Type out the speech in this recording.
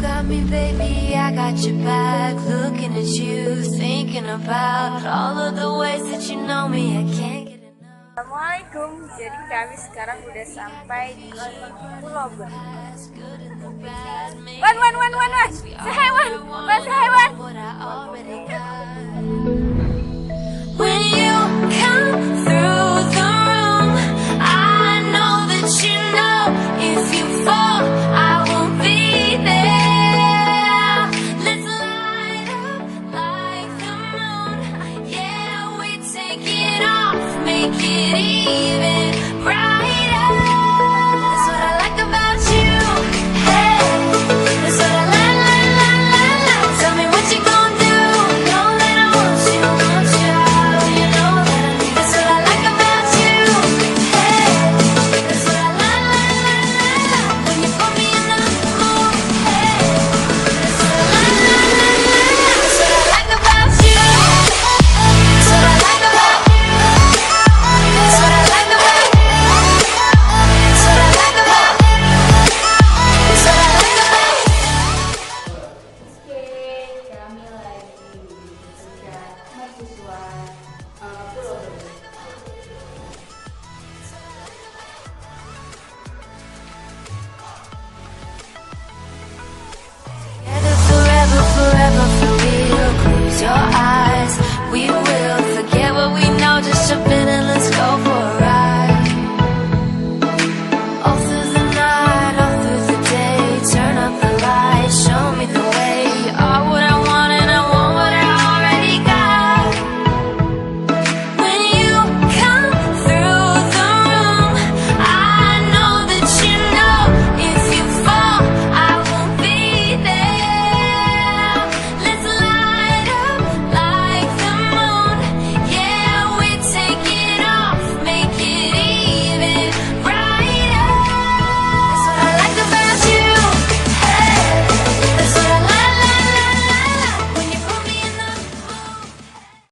got me, baby, I got your back. Looking at you, thinking about all of the ways that you know me. I can't get enough. Assalamualaikum. Jadi kami sekarang udah sampai di Pulau. Wan. Sehewan.